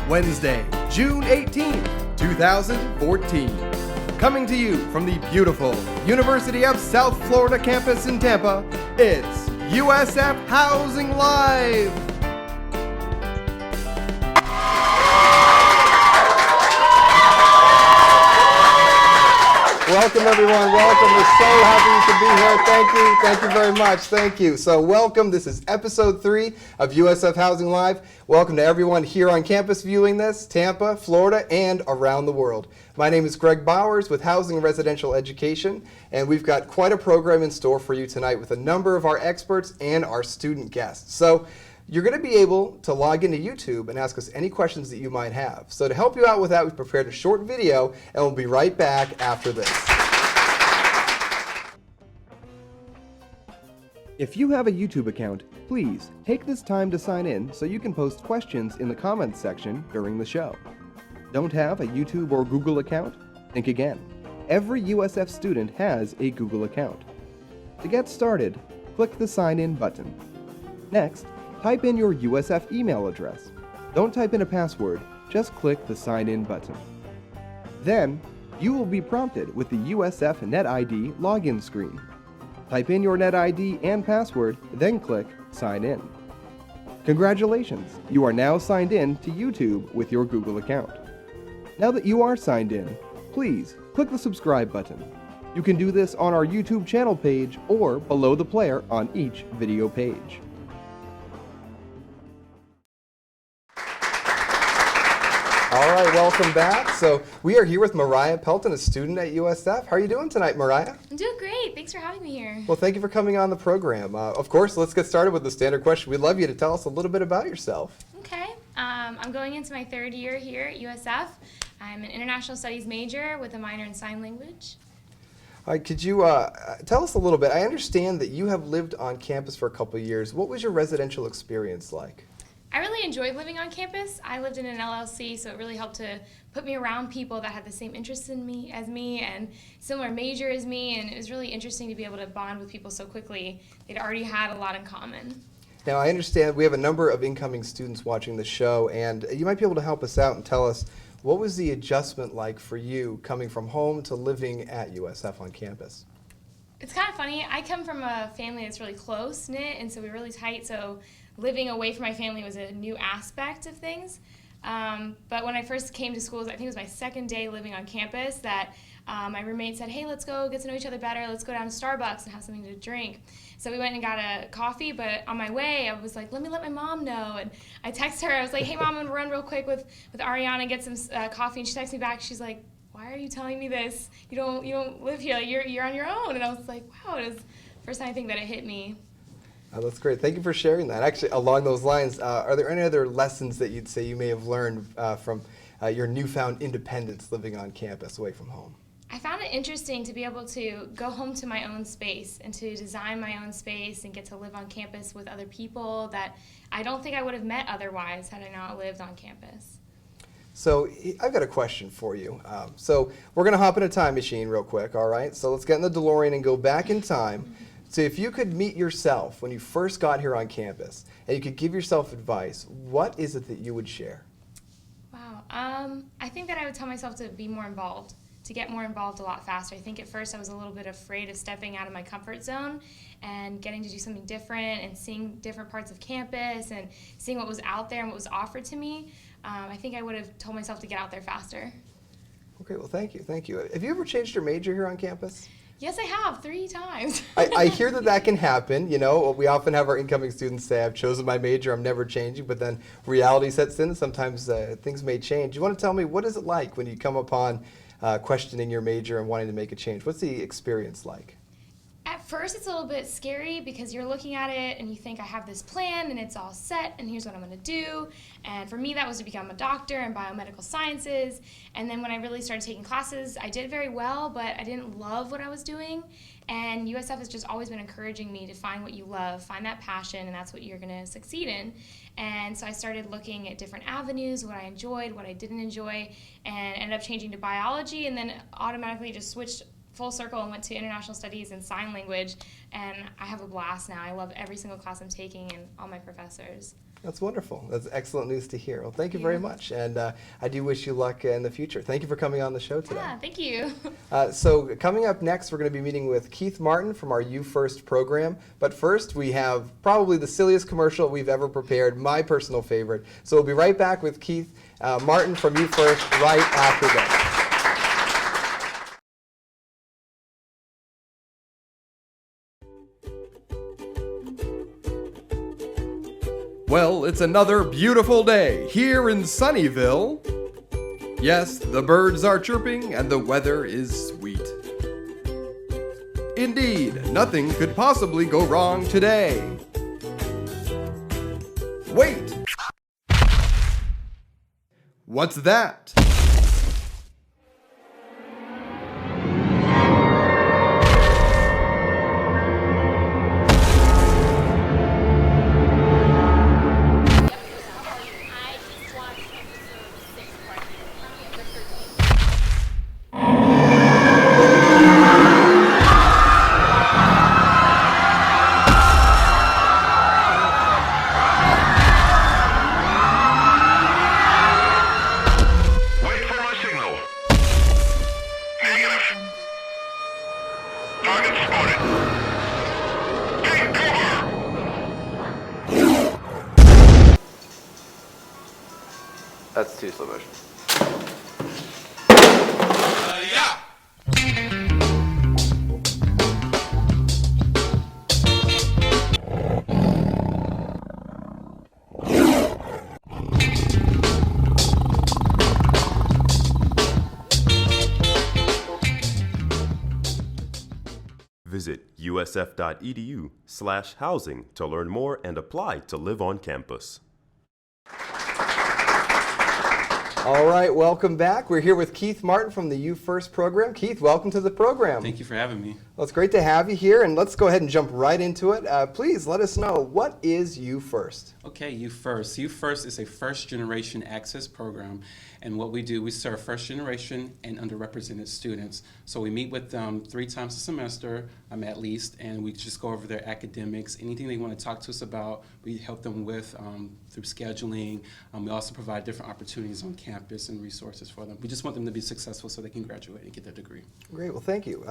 Wednesday, June 18th, 2014. Coming to you from the beautiful University of South Florida campus in Tampa, it's USF Housing Live! Welcome everyone, welcome. We're so happy to be here. Thank you very much, thank you. So welcome, this is episode 3 of USF Housing Live. Welcome to everyone here on campus viewing this, Tampa, Florida, and around the world. My name is Greg Bowers with Housing and Residential Education, and we've got quite a program in store for you tonight with a number of our experts and our student guests. So you're going to be able to log into YouTube and ask us any questions that you might have. So to help you out with that, we've prepared a short video, and we'll be right back after this. If you have a YouTube account, please take this time to sign in so you can post questions in the comments section during the show. Don't have a YouTube or Google account? Think again. Every USF student has a Google account. To get started, click the Sign In button. Next, type in your USF email address. Don't type in a password, just click the Sign In button. Then, you will be prompted with the USF NetID login screen. Type in your NetID and password, then click Sign In. Congratulations, you are now signed in to YouTube with your Google account. Now that you are signed in, please click the subscribe button. You can do this on our YouTube channel page or below the player on each video page. All right, welcome back. So we are here with Mariah Pelton, a student at USF. How are you doing tonight, Mariah? I'm doing great. Thanks for having me here. Well, thank you for coming on the program. Of course, let's get started with the standard question. We'd love you to tell us a little bit about yourself. Okay. I'm going into my third year here at USF. I'm an international studies major with a minor in sign language. All right, could you tell us a little bit? I understand that you have lived on campus for a couple of years. What was your residential experience like? I really enjoyed living on campus. I lived in an LLC, so it really helped to put me around people that had the same interests in me as me and similar major as me, and it was really interesting to be able to bond with people so quickly. They'd already had a lot in common. Now, I understand we have a number of incoming students watching the show, and you might be able to help us out and tell us what was the adjustment like for you coming from home to living at USF on campus? It's kind of funny. I come from a family that's really close-knit, and so we're really tight, so living away from my family was a new aspect of things. But when I first came to school, I think it was my second day living on campus, that my roommate said, hey, let's go get to know each other better. Let's go down to Starbucks and have something to drink. So we went and got a coffee, but on my way, I was like, let my mom know. And I texted her. I was like, hey, Mom, I'm going to run real quick with Ariana and get some coffee. And she texted me back. She's like, why are you telling me this? You don't live here. Like, you're on your own. And I was like, wow, it was the first time I think that it hit me. That's great. Thank you for sharing that. Actually, along those lines, are there any other lessons that you'd say you may have learned from your newfound independence living on campus away from home? I found it interesting to be able to go home to my own space and to design my own space and get to live on campus with other people that I don't think I would have met otherwise had I not lived on campus. So I've got a question for you. So we're going to hop in a time machine real quick, all right? So let's get in the DeLorean and go back in time. So if you could meet yourself when you first got here on campus and you could give yourself advice, what is it that you would share? Wow. I think that I would tell myself to be more involved, to get more involved a lot faster. I think at first I was a little bit afraid of stepping out of my comfort zone and getting to do something different and seeing different parts of campus and seeing what was out there and what was offered to me. I think I would have told myself to get out there faster. Okay, well, thank you. Have you ever changed your major here on campus? Yes, I have, 3 times. I hear that can happen. You know, we often have our incoming students say, I've chosen my major, I'm never changing, but then reality sets in, and sometimes things may change. You want to tell me, what is it like when you come upon questioning your major and wanting to make a change? What's the experience like? At first, it's a little bit scary because you're looking at it and you think, I have this plan and it's all set and here's what I'm going to do. And for me, that was to become a doctor in biomedical sciences. And then when I really started taking classes, I did very well, but I didn't love what I was doing. And USF has just always been encouraging me to find what you love, find that passion, and that's what you're going to succeed in. And so I started looking at different avenues, what I enjoyed, what I didn't enjoy, and ended up changing to biology, and then automatically just switched full circle and went to international studies and sign language, and I have a blast now. I love every single class I'm taking and all my professors. That's wonderful. That's excellent news to hear. Well, thank you very much, and I do wish you luck in the future. Thank you for coming on the show today. Yeah, thank you. So coming up next, we're going to be meeting with Keith Martin from our UFIRST program. But first, we have probably the silliest commercial we've ever prepared, my personal favorite. So we'll be right back with Keith Martin from UFIRST right after this. Well, it's another beautiful day here in Sunnyville. Yes, the birds are chirping and the weather is sweet. Indeed, nothing could possibly go wrong today. Wait! What's that? That's too slow motion. Visit usf.edu/housing to learn more and apply to live on campus. All right, welcome back. We're here with Keith Martin from the UFIRST program. Keith, welcome to the program. Thank you for having me. Well, it's great to have you here, and let's go ahead and jump right into it. Please let us know, what is UFIRST? Okay, UFIRST. UFIRST is a first-generation access program, and what we do, we serve first-generation and underrepresented students. So we meet with them 3 times a semester, at least, and we just go over their academics, anything they want to talk to us about, we help them with through scheduling. We also provide different opportunities on campus and resources for them. We just want them to be successful so they can graduate and get their degree. Great, well, thank you.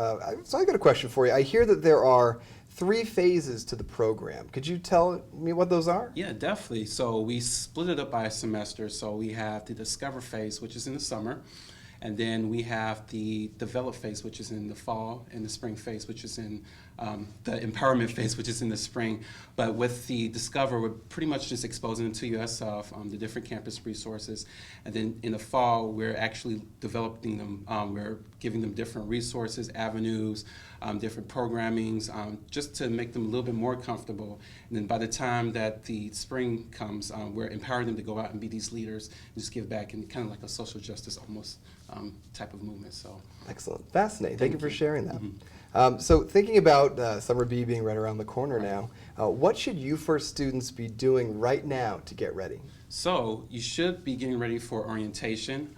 So I got a question for you. I hear that there are 3 phases to the program. Could you tell me what those are? Yeah, definitely. So we split it up by a semester. So we have the Discover phase, which is in the summer. And then we have the Develop phase, which is in the fall, and the Spring phase, which is in the Empowerment phase, which is in the spring. But with the Discover, we're pretty much just exposing them to USF, the different campus resources. And then in the fall, we're actually developing them. We're giving them different resources, avenues, different programmings, just to make them a little bit more comfortable. And then by the time that the spring comes, we're empowering them to go out and be these leaders and just give back, in kind of like a social justice almost type of movement. So excellent, fascinating. Thank you for sharing that. Mm-hmm. So thinking about Summer B being right around the corner now, what should UFIRST students be doing right now to get ready? So you should be getting ready for orientation.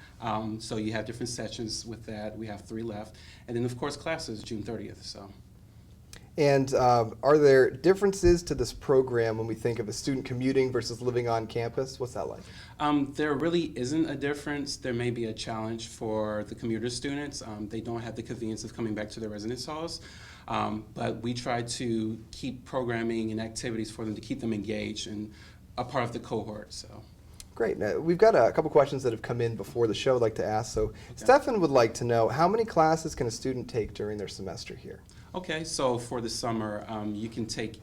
So you have different sessions with that. We have 3 left. And then, of course, classes June 30th. So. And are there differences to this program when we think of a student commuting versus living on campus? What's that like? There really isn't a difference. There may be a challenge for the commuter students. They don't have the convenience of coming back to their residence halls. But we try to keep programming and activities for them to keep them engaged and a part of the cohort. So. Great. Now, we've got a couple questions that have come in before the show I'd like to ask. So Stefan would like to know, how many classes can a student take during their semester here? Okay, so for the summer, you can take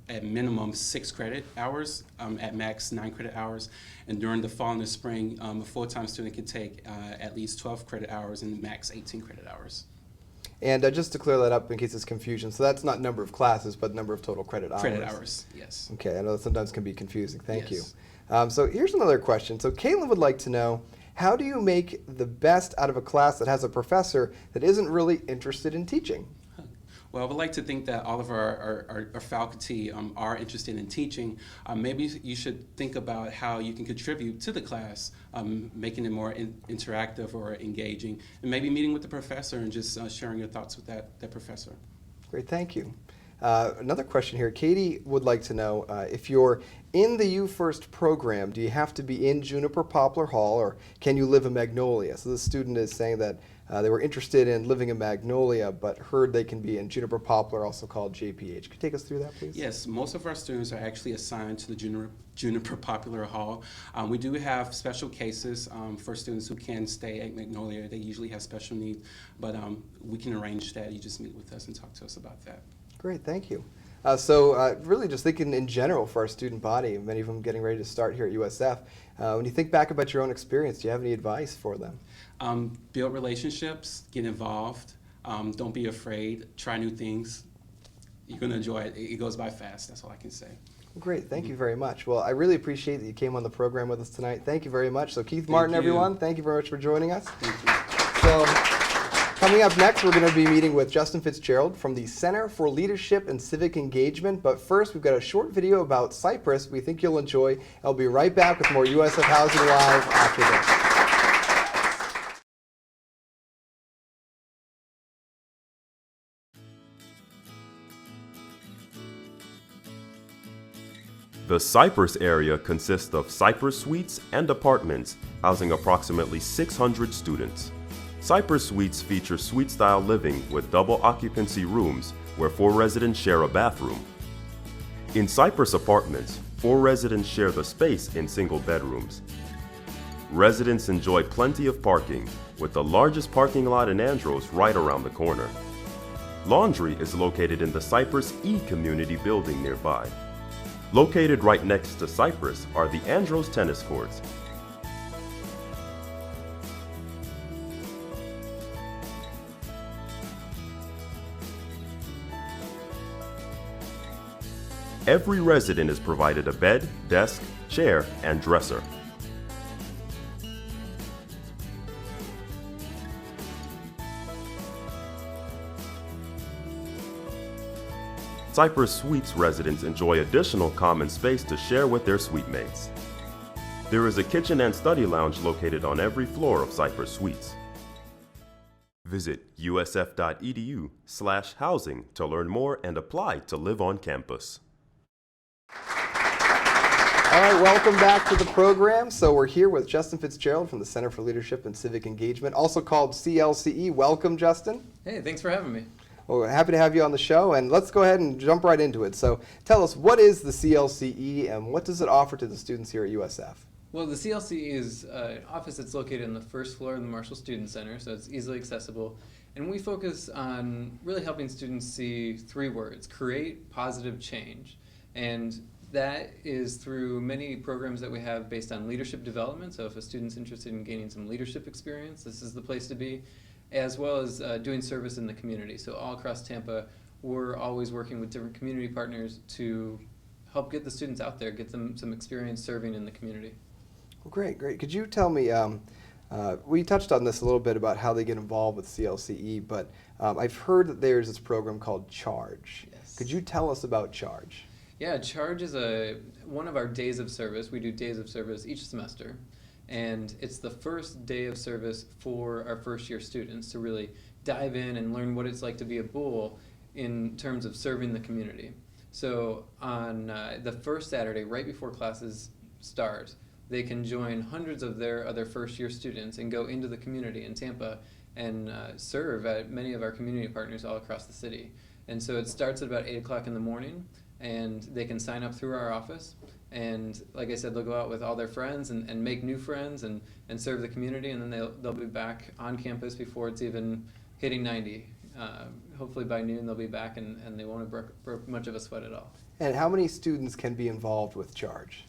at minimum 6 credit hours, at max 9 credit hours. And during the fall and the spring, a full-time student can take at least 12 credit hours and max 18 credit hours. And just to clear that up in case it's confusion, so that's not number of classes, but number of total credit hours. Credit hours, yes. Okay, I know that sometimes can be confusing. Thank Yes. you. So here's another question. So Caitlin would like to know, how do you make the best out of a class that has a professor that isn't really interested in teaching? Well, I would like to think that all of our faculty are interested in teaching. Maybe you should think about how you can contribute to the class, making it more interactive or engaging, and maybe meeting with the professor and just sharing your thoughts with that professor. Great, thank you. Another question here. Katie would like to know if you're in the UFIRST program, do you have to be in Juniper-Poplar Hall, or can you live in Magnolia? So this student is saying that they were interested in living in Magnolia, but heard they can be in Juniper-Poplar, also called JPH. Could you take us through that, please? Yes, most of our students are actually assigned to the Juniper-Poplar Hall. We do have special cases for students who can stay at Magnolia. They usually have special needs, but we can arrange that. You just meet with us and talk to us about that. Great, thank you. So really just thinking in general for our student body, many of them getting ready to start here at USF, when you think back about your own experience, do you have any advice for them? Build relationships, get involved, don't be afraid, try new things. You're going to enjoy it. It goes by fast, that's all I can say. Great, thank you very much. Well, I really appreciate that you came on the program with us tonight. Thank you very much. So Keith Martin, everyone, thank you very much for joining us. Thank you. So coming up next, we're going to be meeting with Justin Fitzgerald from the Center for Leadership and Civic Engagement. But first, we've got a short video about Cypress we think you'll enjoy. I'll be right back with more USF Housing Live after this. The Cypress area consists of Cypress suites and apartments, housing approximately 600 students. Cypress suites feature suite-style living with double occupancy rooms where 4 residents share a bathroom. In Cypress apartments, 4 residents share the space in single bedrooms. Residents enjoy plenty of parking, with the largest parking lot in Andros right around the corner. Laundry is located in the Cypress E community building nearby. Located right next to Cypress are the Andros tennis courts. Every resident is provided a bed, desk, chair, and dresser. Cypress Suites residents enjoy additional common space to share with their suite mates. There is a kitchen and study lounge located on every floor of Cypress Suites. Visit usf.edu/housing to learn more and apply to live on campus. All right, welcome back to the program. So we're here with Justin Fitzgerald from the Center for Leadership and Civic Engagement, also called CLCE. Welcome, Justin. Hey, thanks for having me. Well, we're happy to have you on the show, and let's go ahead and jump right into it. So tell us, what is the CLCE and what does it offer to the students here at USF? Well, the CLCE is an office that's located on the first floor of the Marshall Student Center, so it's easily accessible. And we focus on really helping students see 3 words: create, positive, change. And that is through many programs that we have based on leadership development. So if a student's interested in gaining some leadership experience, this is the place to be, as well as doing service in the community. So all across Tampa, we're always working with different community partners to help get the students out there, get them some experience serving in the community. Well, great, great. Could you tell me, we touched on this a little bit about how they get involved with CLCE, but I've heard that there's this program called Charge. Yes. Could you tell us about Charge? Yeah, Charge is one of our days of service. We do days of service each semester. And it's the first day of service for our first year students to really dive in and learn what it's like to be a bull in terms of serving the community. So on the first Saturday, right before classes start, they can join hundreds of their other first year students and go into the community in Tampa and serve at many of our community partners all across the city. And so it starts at about 8 o'clock in the morning, and they can sign up through our office. And like I said, they'll go out with all their friends and make new friends and serve the community, and then they'll be back on campus before it's even hitting 90. Hopefully by noon they'll be back and they won't have broke much of a sweat at all. And how many students can be involved with Charge?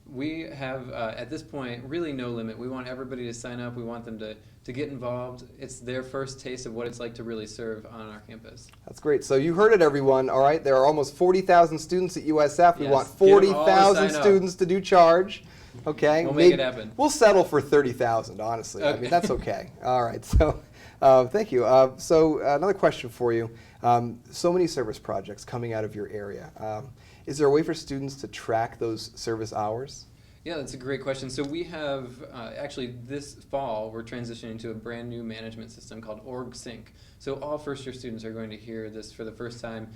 We have, at this point, really no limit. We want everybody to sign up. We want them to get involved. It's their first taste of what it's like to really serve on our campus. That's great. So you heard it, everyone. All right, there are almost 40,000 students at USF. We Yes, want get 'em all to 40,000 sign up. students to do Charge. Okay, We'll make it happen. We'll settle for 30,000, honestly. I Okay. mean, that's okay. All right, so thank you. So another question for you. So many service projects coming out of your area. Is there a way for students to track those service hours? Yeah, that's a great question. So we have, actually this fall, we're transitioning to a brand new management system called OrgSync. So all first year students are going to hear this for the first time.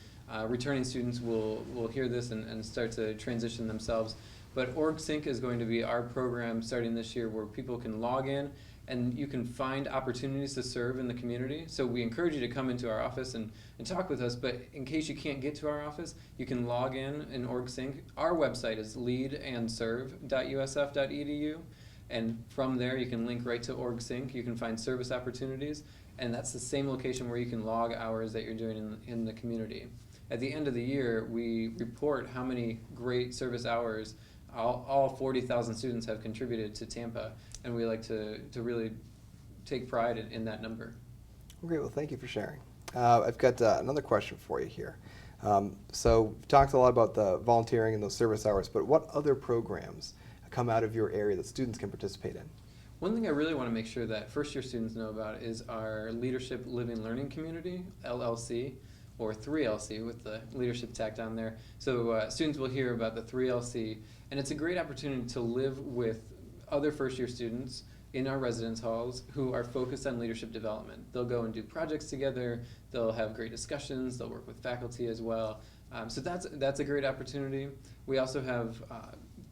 Returning students will hear this and start to transition themselves. But OrgSync is going to be our program starting this year where people can log in and you can find opportunities to serve in the community. So we encourage you to come into our office and talk with us, but in case you can't get to our office, you can log in OrgSync. Our website is leadandserve.usf.edu, and from there you can link right to OrgSync. You can find service opportunities, and that's the same location where you can log hours that you're doing in the community. At the end of the year, we report how many great service hours all 40,000 students have contributed to Tampa, and we like to really take pride in that number. Great, well thank you for sharing. I've got another question for you here. So we've talked a lot about the volunteering and those service hours, but what other programs come out of your area that students can participate in? One thing I really want to make sure that first-year students know about is our Leadership Living Learning Community, LLC, or 3LC with the leadership tacked on there. So students will hear about the 3LC, and it's a great opportunity to live with other first-year students in our residence halls who are focused on leadership development. They'll go and do projects together, they'll have great discussions, they'll work with faculty as well. So that's a great opportunity. We also have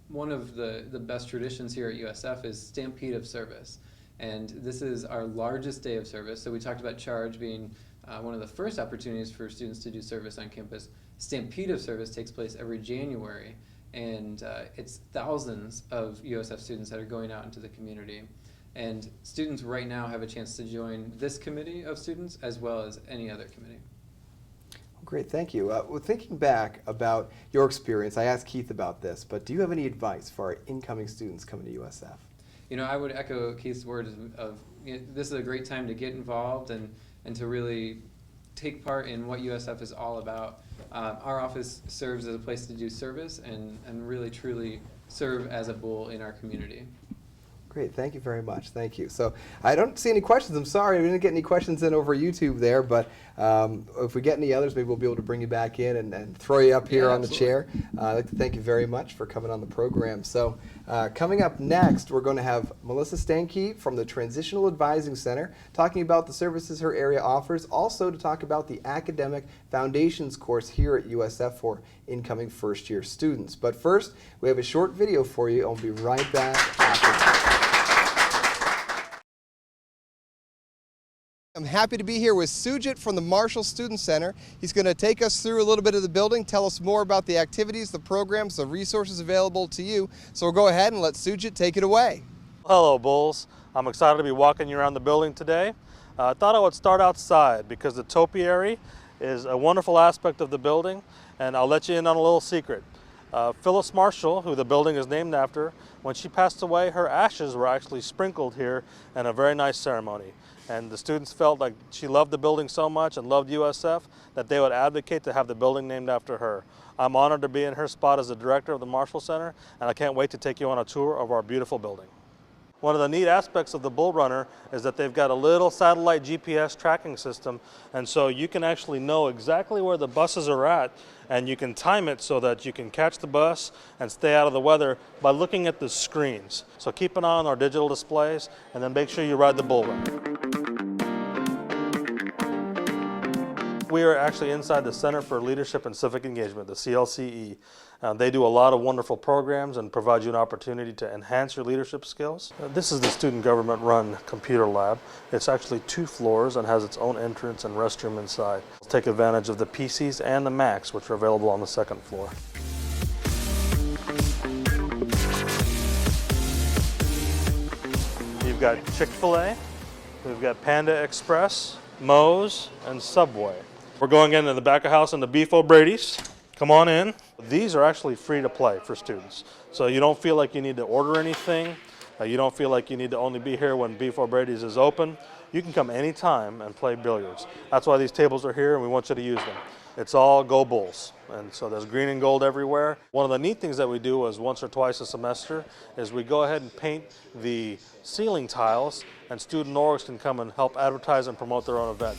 one of the best traditions here at USF is Stampede of Service. And this is our largest day of service. So we talked about Charge being one of the first opportunities for students to do service on campus. Stampede of Service takes place every January, and it's thousands of USF students that are going out into the community. And students right now have a chance to join this committee of students as well as any other committee. Great, thank you. Well, thinking back about your experience, I asked Keith about this, but do you have any advice for our incoming students coming to USF? You know, I would echo Keith's words of this is a great time to get involved and to really take part in what USF is all about. Our office serves as a place to do service and really truly serve as a bull in our community. Great, thank you very much, thank you. So I don't see any questions, I'm sorry, we didn't get any questions in over YouTube there, but if we get any others, maybe we'll be able to bring you back in and throw you up here on the chair. I'd like to thank you very much for coming on the program. So coming up next, we're going to have Melissa Stanke from the Transitional Advising Center talking about the services her area offers, also to talk about the Academic Foundations course here at USF for incoming first-year students. But first, we have a short video for you, and we'll be right back after that. I'm happy to be here with Sujit from the Marshall Student Center. He's going to take us through a little bit of the building, tell us more about the activities, the programs, the resources available to you. So we'll go ahead and let Sujit take it away. Hello, Bulls. I'm excited to be walking you around the building today. I thought I would start outside because the topiary is a wonderful aspect of the building, and I'll let you in on a little secret. Phyllis Marshall, who the building is named after, when she passed away, her ashes were actually sprinkled here in a very nice ceremony. And the students felt like she loved the building so much and loved USF that they would advocate to have the building named after her. I'm honored to be in her spot as the director of the Marshall Center, and I can't wait to take you on a tour of our beautiful building. One of the neat aspects of the Bull Runner is that they've got a little satellite GPS tracking system, and so you can actually know exactly where the buses are at, and you can time it so that you can catch the bus and stay out of the weather by looking at the screens. So keep an eye on our digital displays, and then make sure you ride the Bull Runner. We are actually inside the Center for Leadership and Civic Engagement, the CLCE. They do a lot of wonderful programs and provide you an opportunity to enhance your leadership skills. This is the student government run computer lab. It's actually 2 floors and has its own entrance and restroom inside. Take advantage of the PCs and the Macs, which are available on the 2nd floor. You've got Chick-fil-A, we've got Panda Express, Moe's, and Subway. We're going into the back of house in the Beef O'Brady's. Come on in. These are actually free to play for students. So you don't feel like you need to order anything. You don't feel like you need to only be here when Beef O'Brady's is open. You can come anytime and play billiards. That's why these tables are here and we want you to use them. It's all Go Bulls. And so there's green and gold everywhere. One of the neat things that we do is once or twice a semester is we go ahead and paint the ceiling tiles, and student orgs can come and help advertise and promote their own event.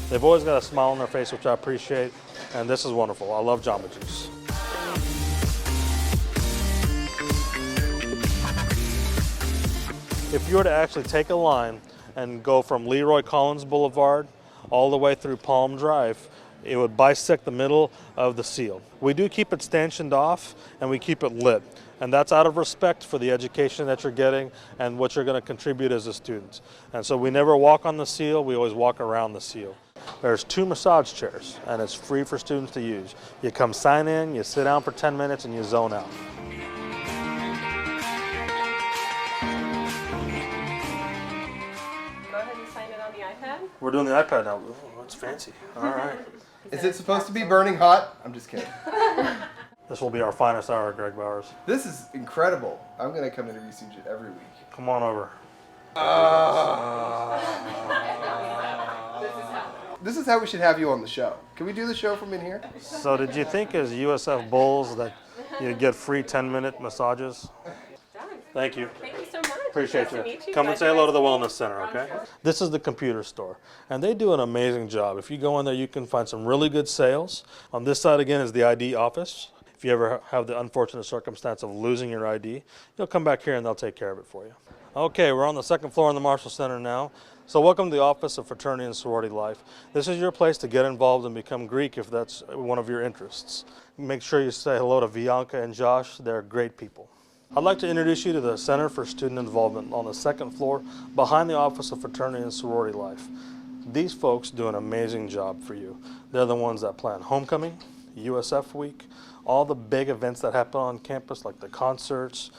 They've always got a smile on their face, which I appreciate, and this is wonderful. I love Jamba Juice. If you were to actually take a line and go from Leroy Collins Boulevard all the way through Palm Drive, it would bisect the middle of the seal. We do keep it stanchioned off and we keep it lit. And that's out of respect for the education that you're getting and what you're going to contribute as a student. And so we never walk on the seal, we always walk around the seal. There's 2 massage chairs and it's free for students to use. You come sign in, you sit down for 10 minutes and you zone out. Go ahead and sign it on the iPad. We're doing the iPad now. Ooh, that's fancy. All right. Is it supposed to be burning hot? I'm just kidding. This will be our finest hour, Greg Bowers. This is incredible. I'm going to come interview CJ every week. Come on over. This is how we should have you on the show. Can we do the show from in here? So did you think as USF Bulls that you'd get free 10-minute massages? Thank you. Thank you so much. Appreciate Nice to meet you. Come and Glad say you hello to guys the came. Wellness Center, okay? This is the computer store, and they do an amazing job. If you go in there, you can find some really good sales. On this side, again, is the ID office. If you ever have the unfortunate circumstance of losing your ID, you'll come back here and they'll take care of it for you. Okay, we're on the 2nd floor in the Marshall Center now. So welcome to the Office of Fraternity and Sorority Life. This is your place to get involved and become Greek if that's one of your interests. Make sure you say hello to Bianca and Josh. They're great people. I'd like to introduce you to the Center for Student Involvement on the 2nd floor behind the Office of Fraternity and Sorority Life. These folks do an amazing job for you. They're the ones that plan homecoming, USF week, all the big events that happen on campus like the concerts.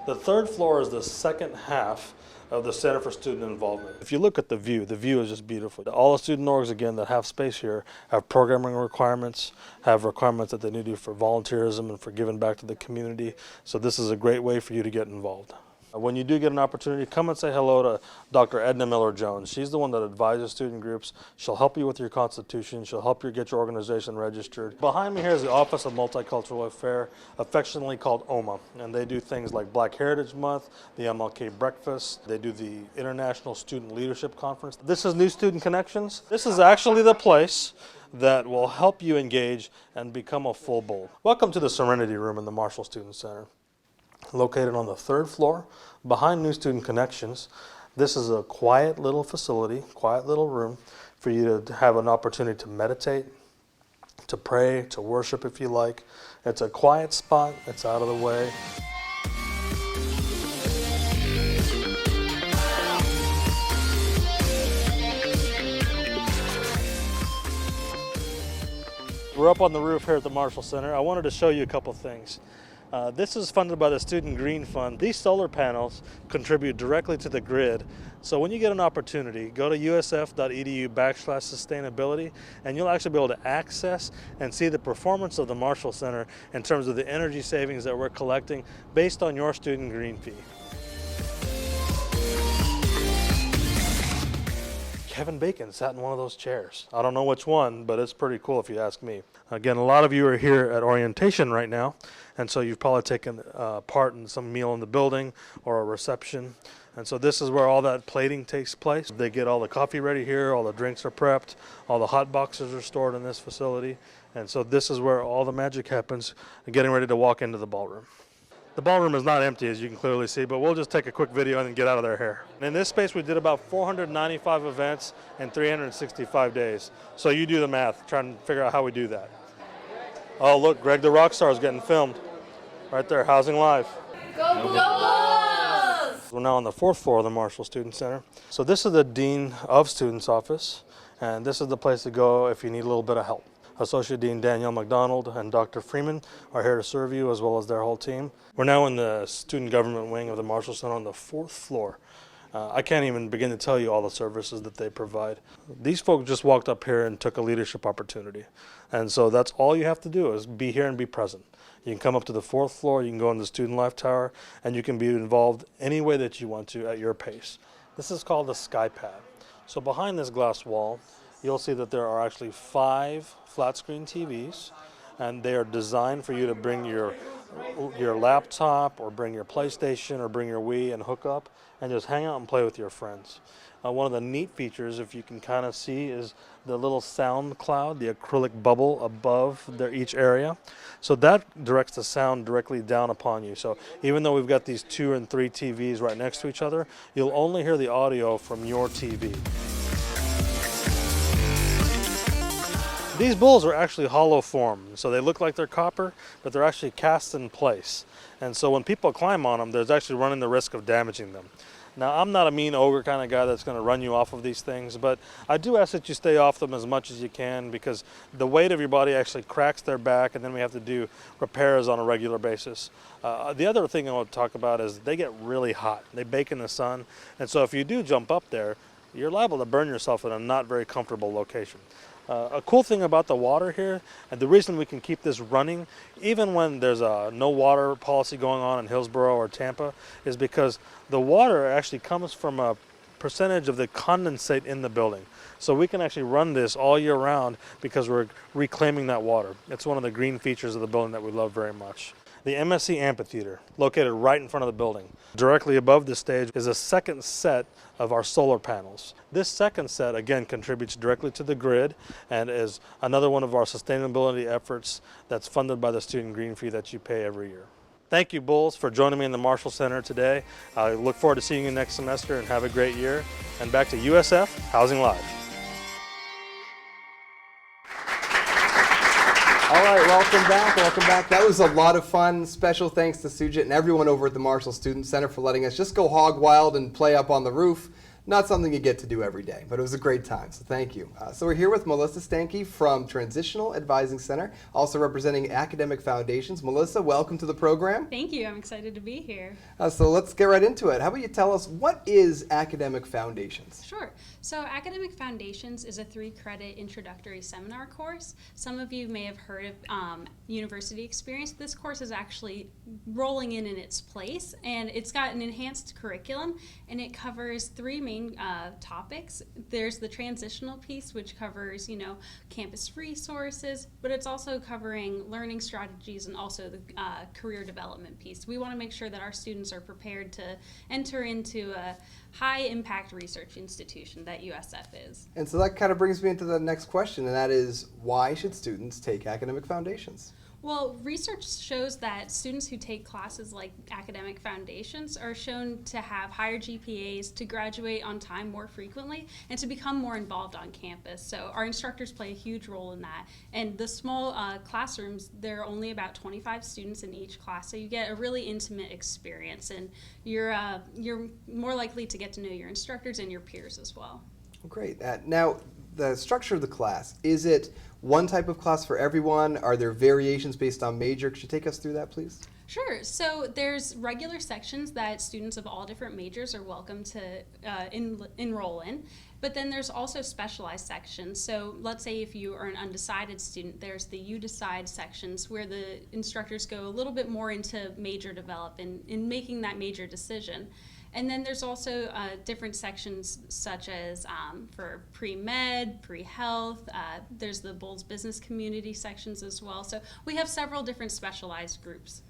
The 3rd floor is the second half of the Center for Student Involvement. If you look at the view is just beautiful. All the student orgs, again, that have space here have programming requirements, have requirements that they need to do for volunteerism and for giving back to the community. So this is a great way for you to get involved. When you do get an opportunity, come and say hello to Dr. Edna Miller-Jones. She's the one that advises student groups. She'll help you with your constitution. She'll help you get your organization registered. Behind me here is the Office of Multicultural Affairs, affectionately called OMA. And they do things like Black Heritage Month, the MLK Breakfast. They do the International Student Leadership Conference. This is New Student Connections. This is actually the place that will help you engage and become a full bull. Welcome to the Serenity Room in the Marshall Student Center. Located on the 3rd floor behind New Student Connections. This is a quiet little facility, quiet little room for you to have an opportunity to meditate, to pray, to worship if you like. It's a quiet spot, it's out of the way. We're up on the roof here at the Marshall Center. I wanted to show you a couple things. This is funded by the Student Green Fund. These solar panels contribute directly to the grid. So when you get an opportunity, go to usf.edu/sustainability and you'll actually be able to access and see the performance of the Marshall Center in terms of the energy savings that we're collecting based on your student green fee. Kevin Bacon sat in one of those chairs. I don't know which one, but it's pretty cool if you ask me. Again, a lot of you are here at orientation right now, and so you've probably taken part in some meal in the building or a reception. And so this is where all that plating takes place. They get all the coffee ready here, all the drinks are prepped, all the hot boxes are stored in this facility. And so this is where all the magic happens, getting ready to walk into the ballroom. The ballroom is not empty, as you can clearly see, but we'll just take a quick video and get out of their hair. In this space, we did about 495 events in 365 days. So you do the math, trying to figure out how we do that. Oh, look, Greg the Rockstar is getting filmed. Right there, Housing Live. Go Bulls! We're now on the 4th floor of the Marshall Student Center. So this is the Dean of Students office, and this is the place to go if you need a little bit of help. Associate Dean Danielle McDonald and Dr. Freeman are here to serve you, as well as their whole team. We're now in the student government wing of the Marshall Center on the 4th floor. I can't even begin to tell you all the services that they provide. These folks just walked up here and took a leadership opportunity. And so that's all you have to do is be here and be present. You can come up to the 4th floor, you can go in the Student Life Tower, and you can be involved any way that you want to at your pace. This is called the SkyPad. So behind this glass wall, you'll see that there are actually 5 flat screen TVs, and they are designed for you to bring your laptop or bring your PlayStation or bring your Wii and hook up and just hang out and play with your friends. One of the neat features, if you can kind of see, is the little sound cloud, the acrylic bubble above each area. So that directs the sound directly down upon you. So even though we've got these 2 and 3 TVs right next to each other, you'll only hear the audio from your TV. These bowls are actually hollow formed, so they look like they're copper, but they're actually cast in place. And so when people climb on them, there's actually running the risk of damaging them. Now, I'm not a mean ogre kind of guy that's going to run you off of these things, but I do ask that you stay off them as much as you can, because the weight of your body actually cracks their back, and then we have to do repairs on a regular basis. The other thing I want to talk about is they get really hot. They bake in the sun, and so if you do jump up there, you're liable to burn yourself in a not very comfortable location. A cool thing about the water here, and the reason we can keep this running, even when there's a no water policy going on in Hillsborough or Tampa, is because the water actually comes from a percentage of the condensate in the building. So we can actually run this all year round because we're reclaiming that water. It's one of the green features of the building that we love very much. The MSC Amphitheater, located right in front of the building. Directly above the stage is a second set of our solar panels. This second set, again, contributes directly to the grid and is another one of our sustainability efforts that's funded by the student green fee that you pay every year. Thank you, Bulls, for joining me in the Marshall Center today. I look forward to seeing you next semester, and have a great year. And back to USF Housing Live. All right, welcome back, welcome back. That was a lot of fun. Special thanks to Sujit and everyone over at the Marshall Student Center for letting us just go hog wild and play up on the roof. Not something you get to do every day, but it was a great time, so thank you. So we're here with Melissa Stanke from Transitional Advising Center, also representing Academic Foundations. Melissa, welcome to the program. Thank you. I'm excited to be here. So let's get right into it. How about you tell us, what is Academic Foundations? Sure. So Academic Foundations is a 3-credit introductory seminar course. Some of you may have heard of University Experience. This course is actually rolling in its place, and it's got an enhanced curriculum, and it covers 3 main topics. There's the transitional piece, which covers, campus resources, but it's also covering learning strategies and also the career development piece. We want to make sure that our students are prepared to enter into a high impact research institution that USF is. And so that kind of brings me into the next question, and that is, why should students take Academic Foundations? Well, research shows that students who take classes like Academic Foundations are shown to have higher GPAs, to graduate on time more frequently, and to become more involved on campus. So our instructors play a huge role in that. And the small classrooms, there are only about 25 students in each class, so you get a really intimate experience, and you're more likely to get to know your instructors and your peers as well. Great. Now, the structure of the class, is it one type of class for everyone? Are there variations based on major? Could you take us through that, please? Sure. So there's regular sections that students of all different majors are welcome to enroll in. But then there's also specialized sections. So let's say if you are an undecided student, there's the You Decide sections where the instructors go a little bit more into major development in making that major decision. And then there's also different sections such as for pre-med, pre-health. There's the Bulls Business Community sections as well. So we have several different specialized groups.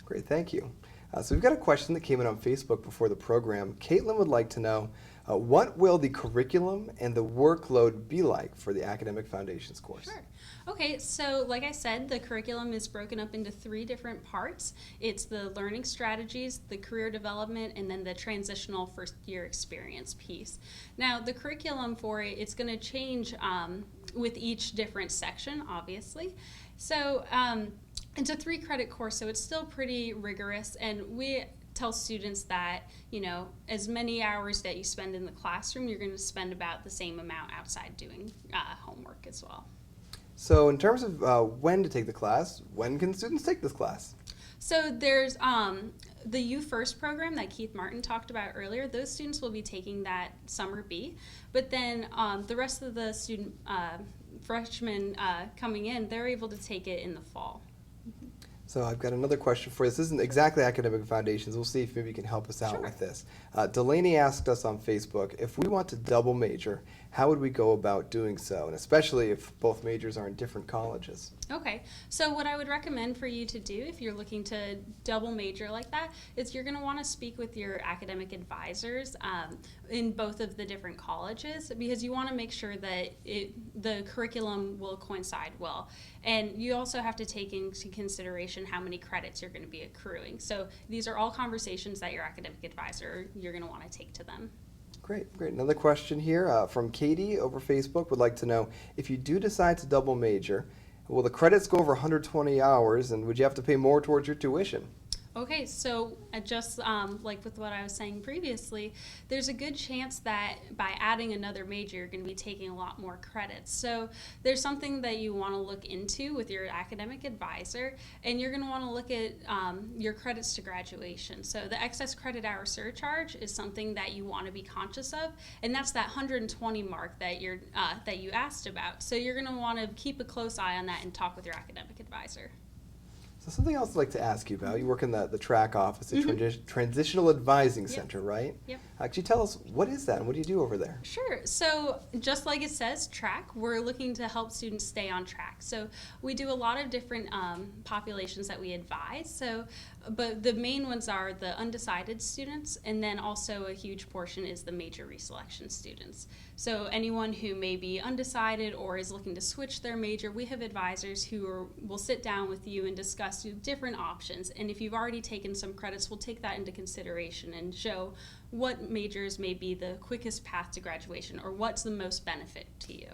Great, thank you. So we've got a question that came in on Facebook before the program. Caitlin would like to know, what will the curriculum and the workload be like for the Academic Foundations course? Sure. Okay, so like I said, the curriculum is broken up into 3 different parts. It's the learning strategies, the career development, and then the transitional first year experience piece. Now, the curriculum for it's going to change with each different section, obviously. So it's a 3-credit course, so it's still pretty rigorous, and we tell students that, as many hours that you spend in the classroom, you're going to spend about the same amount outside doing homework as well. So in terms of when to take the class, when can students take this class? So there's the UFIRST program that Keith Martin talked about earlier. Those students will be taking that summer B, but then the rest of the student freshmen coming in, they're able to take it in the fall. So I've got another question for you. This isn't exactly Academic Foundations. We'll see if maybe you can help us out with this. Delaney asked us on Facebook, if we want to double major, how would we go about doing so? And especially if both majors are in different colleges. Okay, so what I would recommend for you to do if you're looking to double major like that is you're going to want to speak with your academic advisors in both of the different colleges, because you want to make sure that the curriculum will coincide well. And you also have to take into consideration how many credits you're going to be accruing. So these are all conversations that your academic advisor, you're going to want to take to them. Great, great. Another question here from Katie over Facebook would like to know, if you do decide to double major, will the credits go over 120 hours, and would you have to pay more towards your tuition? Okay, so just like with what I was saying previously, there's a good chance that by adding another major, you're going to be taking a lot more credits. So there's something that you want to look into with your academic advisor, and you're going to want to look at your credits to graduation. So the excess credit hour surcharge is something that you want to be conscious of, and that's that 120 mark that that you asked about. So you're going to want to keep a close eye on that and talk with your academic advisor. So something else I'd like to ask you about, you work in the track office, the Transitional Advising Center, right? Yep. Could you tell us, what is that and what do you do over there? Sure. So just like it says, track, we're looking to help students stay on track. So we do a lot of different populations that we advise. So, but the main ones are the undecided students, and then also a huge portion is the major reselection students. So anyone who may be undecided or is looking to switch their major, we have advisors who will sit down with you and discuss different options. And if you've already taken some credits, we'll take that into consideration and show what majors may be the quickest path to graduation or what's the most benefit to you.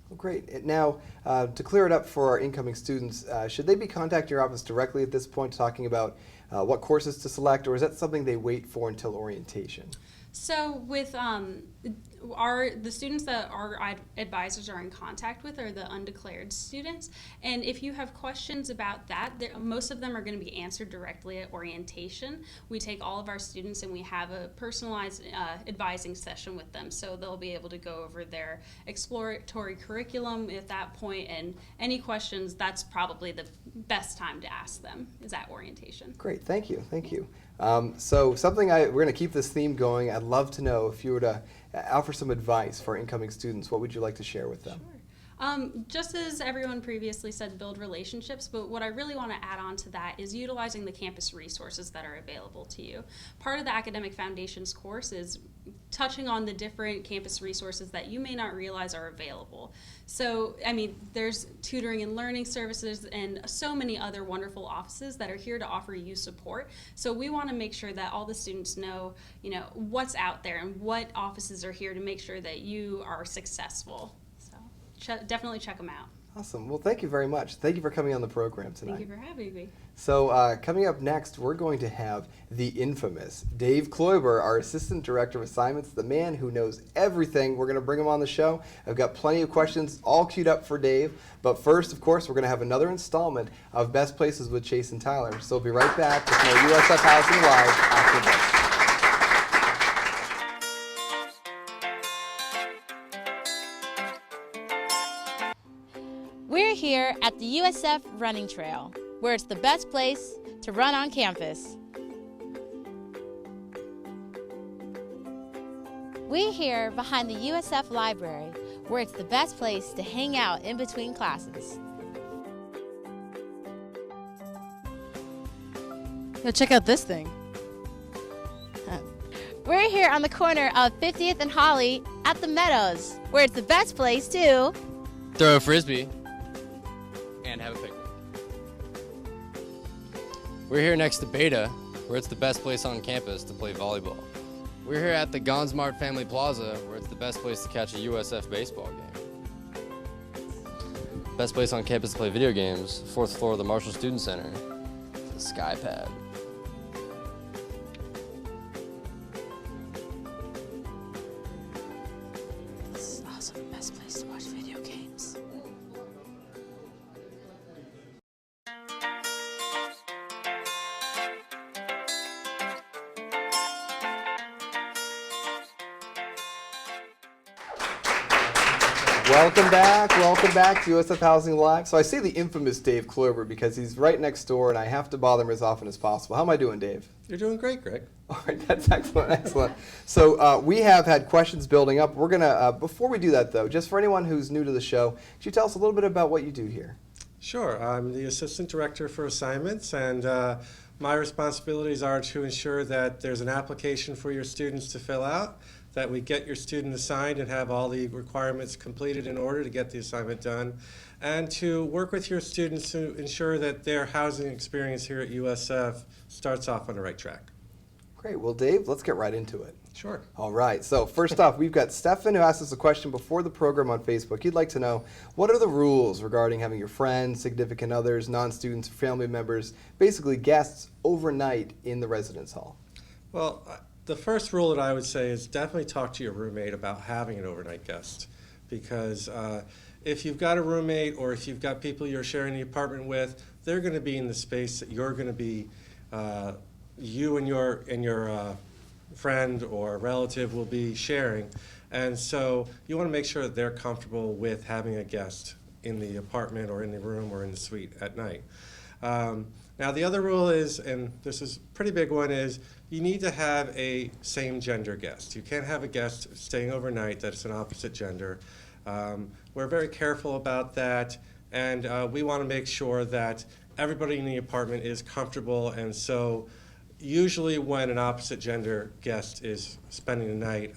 Well, great. Now, to clear it up for our incoming students, should they be contacting your office directly at this point, talking about what courses to select, or is that something they wait for until orientation? So with the students that our advisors are in contact with are the undeclared students, and if you have questions about that, most of them are going to be answered directly at orientation. We take all of our students and we have a personalized advising session with them, so they'll be able to go over their exploratory curriculum at that point, and any questions, that's probably the best time to ask them is at orientation. Great, thank you, thank you. So something we're going to keep this theme going. I'd love to know if you were to offer some advice for incoming students, what would you like to share with them? Sure. Just as everyone previously said, build relationships, but what I really want to add on to that is utilizing the campus resources that are available to you. Part of the Academic Foundations course is touching on the different campus resources that you may not realize are available. So, I mean, there's tutoring and learning services and so many other wonderful offices that are here to offer you support. So we want to make sure that all the students know, what's out there and what offices are here to make sure that you are successful. So definitely check them out. Awesome. Well, thank you very much. Thank you for coming on the program tonight. Thank you for having me. So coming up next, we're going to have the infamous Dave Kloiber, our Assistant Director of Assignments, the man who knows everything. We're going to bring him on the show. I've got plenty of questions all queued up for Dave. But first, of course, we're going to have another installment of Best Places with Chase and Tyler. So we'll be right back with more USF Housing Live after this. We're here at the USF Running Trail, where it's the best place to run on campus. We're here behind the USF Library, where it's the best place to hang out in between classes. Yo, check out this thing. We're here on the corner of 50th and Holly at the Meadows, where it's the best place to throw a frisbee and have a picnic. We're here next to Beta, where it's the best place on campus to play volleyball. We're here at the Gonsmart Family Plaza, where it's the best place to catch a USF baseball game. Best place on campus to play video games, 4th floor of the Marshall Student Center, the SkyPad. This is also the best place to watch video games. Welcome back to USF Housing Live. So I say the infamous Dave Kloiber because he's right next door and I have to bother him as often as possible. How am I doing, Dave? You're doing great, Greg. All right, that's excellent, excellent. So we have had questions building up. We're gonna, before we do that though, just for anyone who's new to the show, could you tell us a little bit about what you do here? Sure, I'm the Assistant Director for Assignments, and my responsibilities are to ensure that there's an application for your students to fill out, that we get your student assigned and have all the requirements completed in order to get the assignment done, and to work with your students to ensure that their housing experience here at USF starts off on the right track. Great. Well, Dave, let's get right into it. Sure. All right. So first off, we've got Stefan who asked us a question before the program on Facebook. He'd like to know, what are the rules regarding having your friends, significant others, non-students, family members, basically guests overnight in the residence hall? Well, the first rule that I would say is definitely talk to your roommate about having an overnight guest, because if you've got a roommate or if you've got people you're sharing the apartment with, they're going to be in the space that you're going to be, you and your friend or relative will be sharing. And so you want to make sure that they're comfortable with having a guest in the apartment or in the room or in the suite at night. Now the other rule is, and this is a pretty big one, is you need to have a same gender guest. You can't have a guest staying overnight that's an opposite gender. We're very careful about that, and we want to make sure that everybody in the apartment is comfortable, and so usually when an opposite gender guest is spending the night,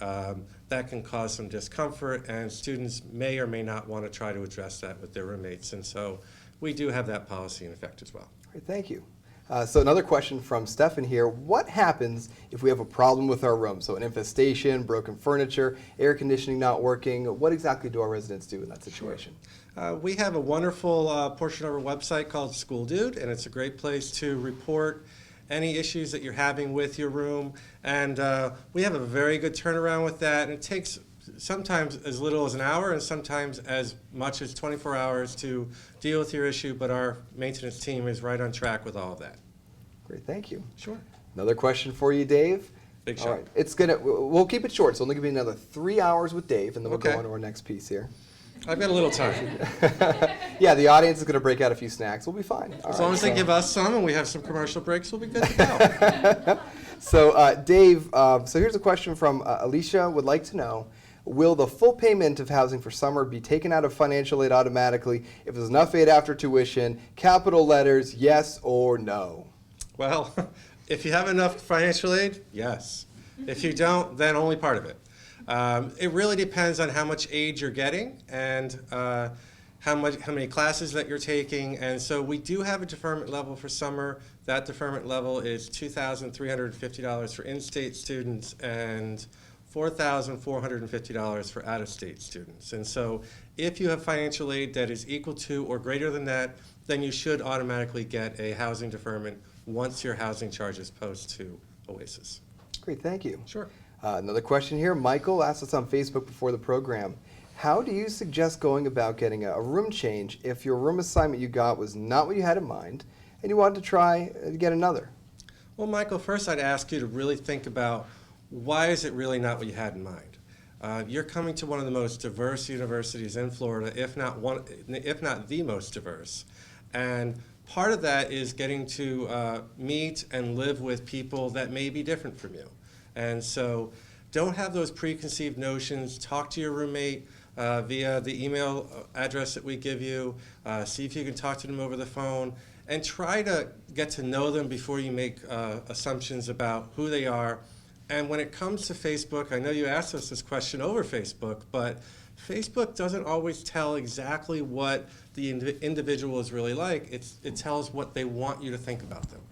that can cause some discomfort, and students may or may not want to try to address that with their roommates, and so we do have that policy in effect as well. Great, thank you. So another question from Stefan here. What happens if we have a problem with our room? So an infestation, broken furniture, air conditioning not working. What exactly do our residents do in that situation? We have a wonderful portion of our website called School Dude, and it's a great place to report any issues that you're having with your room. And we have a very good turnaround with that, and it takes sometimes as little as an hour and sometimes as much as 24 hours to deal with your issue, but our maintenance team is right on track with all of that. Great, thank you. Sure. Another question for you, Dave. Big shot. All right, we'll keep it short. It's only gonna be another 3 hours with Dave, and then we'll go Okay. on to our next piece here. I've got a little time. Yeah, the audience is gonna break out a few snacks. We'll be fine. As long as they give us some and we have some commercial breaks, we'll be good to go. So, Dave, so here's a question from Alicia. Would like to know, will the full payment of housing for summer be taken out of financial aid automatically if there's enough aid after tuition? Capital letters, yes or no? Well, if you have enough financial aid, yes. If you don't, then only part of it. It really depends on how much aid you're getting and how many classes that you're taking. And so we do have a deferment level for summer. That deferment level is $2,350 for in-state students and $4,450 for out-of-state students. And so if you have financial aid that is equal to or greater than that, then you should automatically get a housing deferment once your housing charges post to OASIS. Great, thank you. Sure. Another question here. Michael asked us on Facebook before the program, how do you suggest going about getting a room change if your room assignment you got was not what you had in mind and you wanted to try to get another? Well, Michael, first I'd ask you to really think about why is it really not what you had in mind? You're coming to one of the most diverse universities in Florida, if not the most diverse. And part of that is getting to meet and live with people that may be different from you. And so don't have those preconceived notions. Talk to your roommate via the email address that we give you. See if you can talk to them over the phone. And try to get to know them before you make assumptions about who they are. And when it comes to Facebook, I know you asked us this question over Facebook, but Facebook doesn't always tell exactly what the individual is really like. It tells what they want you to think about them.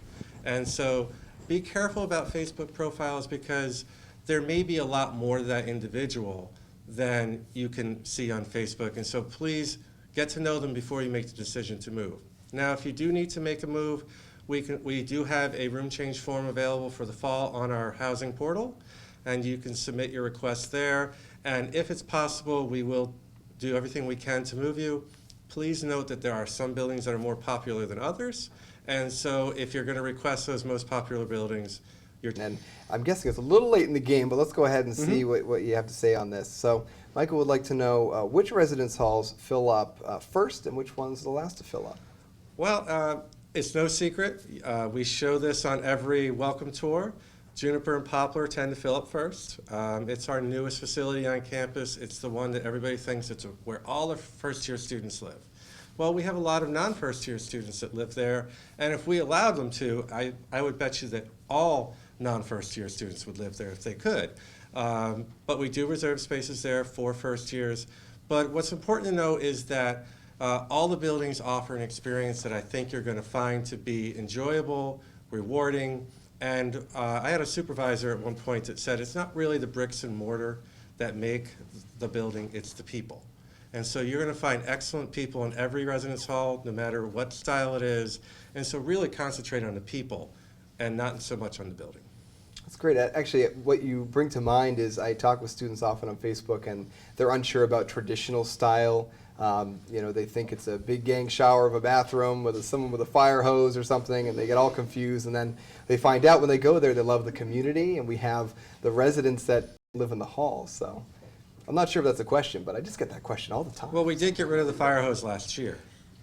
And so be careful about Facebook profiles because there may be a lot more to that individual than you can see on Facebook. And so please get to know them before you make the decision to move. Now, if you do need to make a move, we do have a room change form available for the fall on our housing portal, and you can submit your request there. And if it's possible, we will do everything we can to move you. Please note that there are some buildings that are more popular than others, and so if you're going to request those most popular buildings, And I'm guessing it's a little late in the game, but let's go ahead and see what you have to say on this. So Michael would like to know which residence halls fill up first and which one's the last to fill up. Well, it's no secret. We show this on every welcome tour. Juniper and Poplar tend to fill up first. It's our newest facility on campus. It's the one that everybody thinks it's where all the first-year students live. Well, we have a lot of non-first-year students that live there, and if we allowed them to, I would bet you that all non-first-year students would live there if they could. But we do reserve spaces there for first years. But what's important to know is that all the buildings offer an experience that I think you're going to find to be enjoyable, rewarding, And I had a supervisor at one point that said it's not really the bricks and mortar that make the building, it's the people. And so you're going to find excellent people in every residence hall, no matter what style it is. And so really concentrate on the people and not so much on the building. That's great. Actually, what you bring to mind is I talk with students often on Facebook, and they're unsure about traditional style. They think it's a big gang shower of a bathroom with someone with a fire hose or something, and they get all confused. And then they find out when they go there, they love the community, and we have the residents that live in the halls. So I'm not sure if that's a question, but I just get that question all the time. Well, we did get rid of the fire hose last year.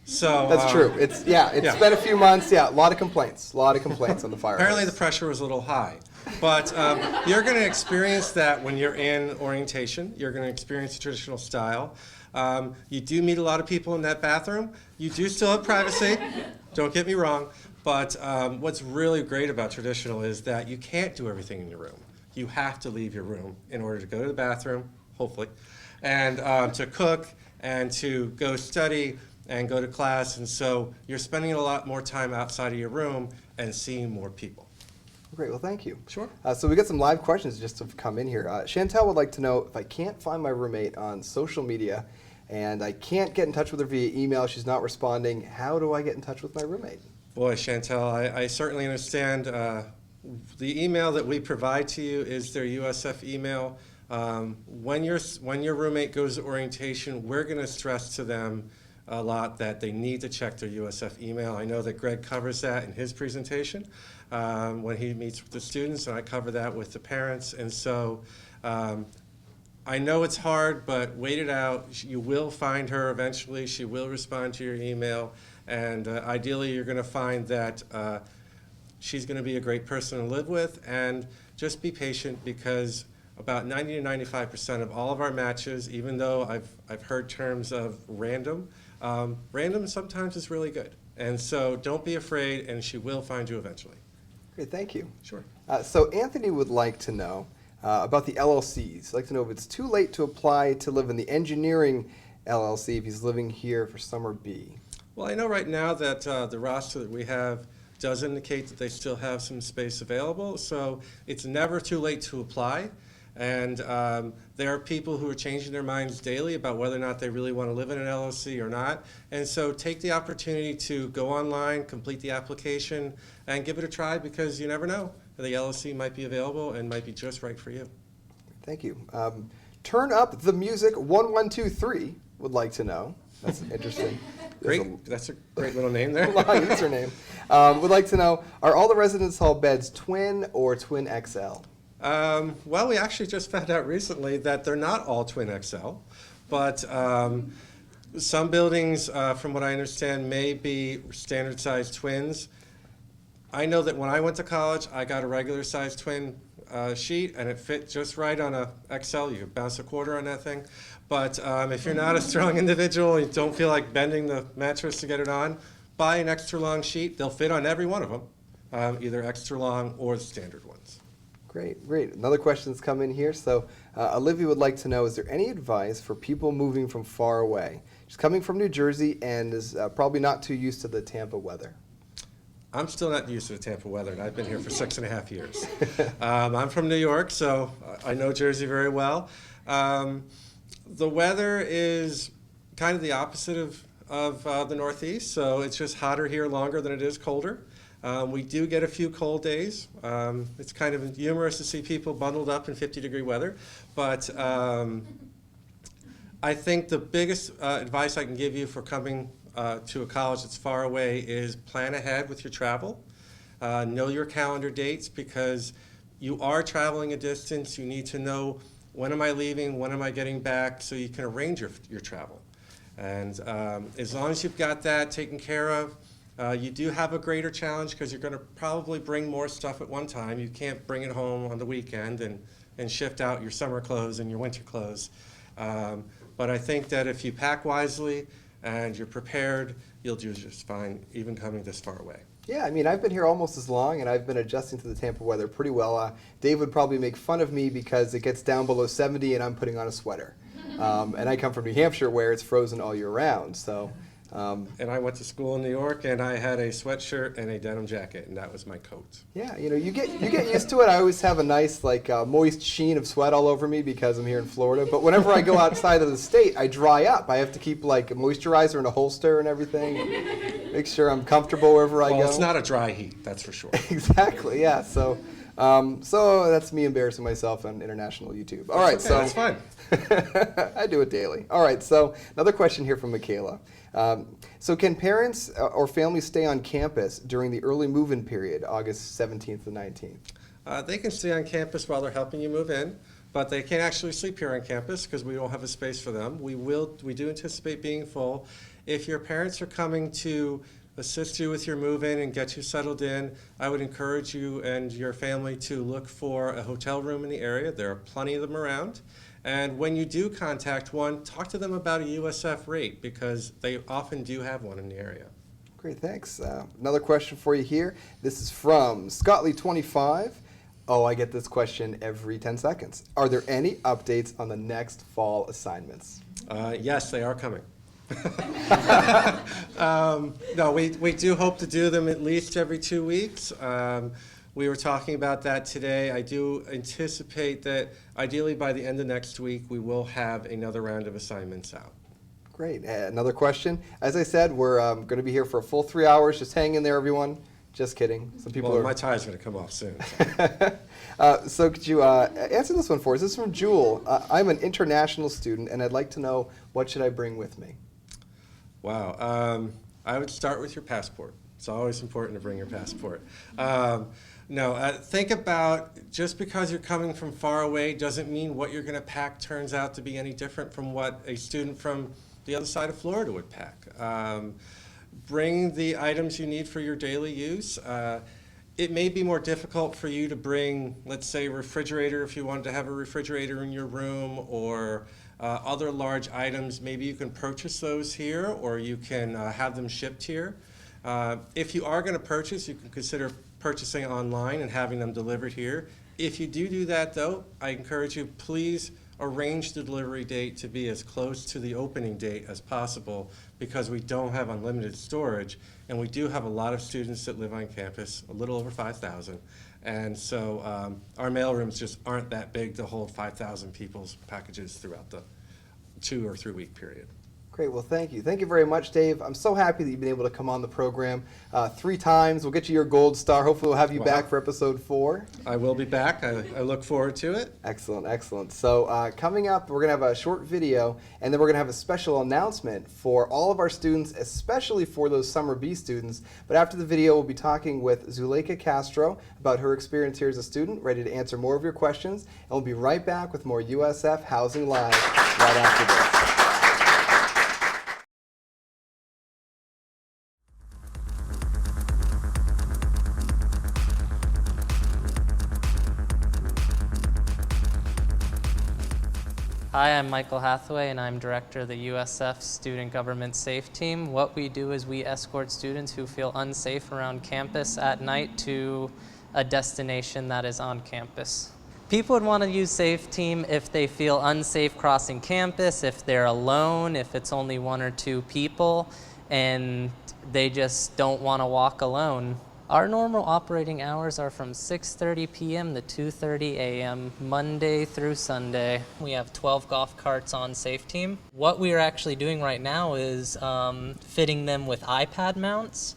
So that's true. It's been a few months. Yeah, a lot of complaints on the fire Apparently hose. the pressure was a little high. But you're going to experience that when you're in orientation. You're going to experience the traditional style. You do meet a lot of people in that bathroom. You do still have privacy. Don't get me wrong. But what's really great about traditional is that you can't do everything in your room. You have to leave your room in order to go to the bathroom, hopefully, and to cook and to go study and go to class. And so you're spending a lot more time outside of your room and seeing more people. Great. Well, thank you. Sure. So we got some live questions just to come in here. Chantel would like to know, if I can't find my roommate on social media and I can't get in touch with her via email, she's not responding, how do I get in touch with my roommate? Boy, Chantel, I certainly understand. The email that we provide to you is their USF email. When your roommate goes to orientation, we're going to stress to them a lot that they need to check their USF email. I know that Greg covers that in his presentation when he meets with the students, and I cover that with the parents. And so I know it's hard, but wait it out. You will find her eventually. She will respond to your email. And ideally, you're going to find that she's going to be a great person to live with. And just be patient, because about 90 to 95% of all of our matches, even though I've heard terms of random, random sometimes is really good. And so don't be afraid, and she will find you eventually. Great, thank you. Sure. So Anthony would like to know about the LLCs. I'd like to know if it's too late to apply to live in the engineering LLC if he's living here for summer B. Well, I know right now that the roster that we have does indicate that they still have some space available, so it's never too late to apply. And there are people who are changing their minds daily about whether or not they really want to live in an LLC or not. And so take the opportunity to go online, complete the application, and give it a try, because you never know. The LLC might be available and might be just right for you. Thank you. Turn Up the Music 1123 would like to know. That's interesting. That's a great little name there. Long username. Would like to know, are all the residence hall beds twin or twin XL? Well, we actually just found out recently that they're not all twin XL, but some buildings, from what I understand, may be standard size twins. I know that when I went to college, I got a regular size twin sheet, and it fit just right on a XL. You could bounce a quarter on that thing. But if you're not a strong individual and you don't feel like bending the mattress to get it on, buy an extra long sheet. They'll fit on every one of them, either extra long or the standard ones. Great, great. Another question that's come in here. So Olivia would like to know, is there any advice for people moving from far away? She's coming from New Jersey and is probably not too used to the Tampa weather. I'm still not used to the Tampa weather, and I've been here for 6.5 years. I'm from New York, so I know Jersey very well. The weather is kind of the opposite of the Northeast, so it's just hotter here longer than it is colder. We do get a few cold days. It's kind of humorous to see people bundled up in 50-degree weather, but I think the biggest advice I can give you for coming to a college that's far away is plan ahead with your travel. Know your calendar dates, because you are traveling a distance. You need to know, when am I leaving, when am I getting back, so you can arrange your travel. And as long as you've got that taken care of, you do have a greater challenge, because you're going to probably bring more stuff at one time. You can't bring it home on the weekend and shift out your summer clothes and your winter clothes. But I think that if you pack wisely and you're prepared, you'll do just fine, even coming this far away. Yeah, I mean, I've been here almost as long, and I've been adjusting to the Tampa weather pretty well. Dave would probably make fun of me because it gets down below 70 and I'm putting on a sweater. And I come from New Hampshire, where it's frozen all year round. So And I went to school in New York, and I had a sweatshirt and a denim jacket, and that was my coat. Yeah, you get used to it. I always have a nice moist sheen of sweat all over me because I'm here in Florida. But whenever I go outside of the state, I dry up. I have to keep a moisturizer in a holster and everything. Make sure I'm comfortable wherever I go. Well, it's not a dry heat, that's for sure. Exactly. Yeah. So that's me embarrassing myself on international YouTube. All right. Okay, So that's fine. I do it daily. All right. So another question here from Michaela. So can parents or families stay on campus during the early move-in period, August 17th to 19th? They can stay on campus while they're helping you move in, but they can't actually sleep here on campus because we don't have a space for them. We do anticipate being full. If your parents are coming to assist you with your move-in and get you settled in, I would encourage you and your family to look for a hotel room in the area. There are plenty of them around. And when you do contact one, talk to them about a USF rate because they often do have one in the area. Great, thanks. Another question for you here. This is from Scottley25. Oh, I get this question every 10 seconds. Are there any updates on the next fall assignments? Yes, they are coming. No, we do hope to do them at least every 2 weeks. We were talking about that today. I do anticipate that ideally by the end of next week, we will have another round of assignments out. Great. Another question. As I said, we're going to be here for a full 3 hours. Just hang in there, everyone. Just kidding. Some people Well, my tie's going to come off soon. So could you answer this one for us? This is from Jewel. I'm an international student, and I'd like to know what should I bring with me? Wow. I would start with your passport. It's always important to bring your passport. Think about just because you're coming from far away doesn't mean what you're going to pack turns out to be any different from what a student from the other side of Florida would pack. Bring the items you need for your daily use. It may be more difficult for you to bring, let's say, a refrigerator if you wanted to have a refrigerator in your room or other large items. Maybe you can purchase those here or you can have them shipped here. If you are going to purchase, you can consider purchasing online and having them delivered here. If you do that, though, I encourage you, please arrange the delivery date to be as close to the opening date as possible because we don't have unlimited storage and we do have a lot of students that live on campus, a little over 5,000. And so our mailrooms just aren't that big to hold 5,000 people's packages throughout the 2 or 3 week period. Great. Well, thank you. Thank you very much, Dave. I'm so happy that you've been able to come on the program 3 times. We'll get you your gold star. Hopefully we'll have you back for episode 4. I will be back. I look forward to it. Excellent, excellent. So coming up, we're going to have a short video, and then we're going to have a special announcement for all of our students, especially for those Summer B students. But after the video, we'll be talking with Zuleika Castro about her experience here as a student, ready to answer more of your questions. And we'll be right back with more USF Housing Live right after this. Hi, I'm Michael Hathaway, and I'm director of the USF Student Government Safe Team. What we do is we escort students who feel unsafe around campus at night to a destination that is on campus. People would want to use Safe Team if they feel unsafe crossing campus, if they're alone, if it's only 1 or 2 people, and they just don't want to walk alone. Our normal operating hours are from 6:30 p.m. to 2:30 a.m. Monday through Sunday. We have 12 golf carts on Safe Team. What we are actually doing right now is fitting them with iPad mounts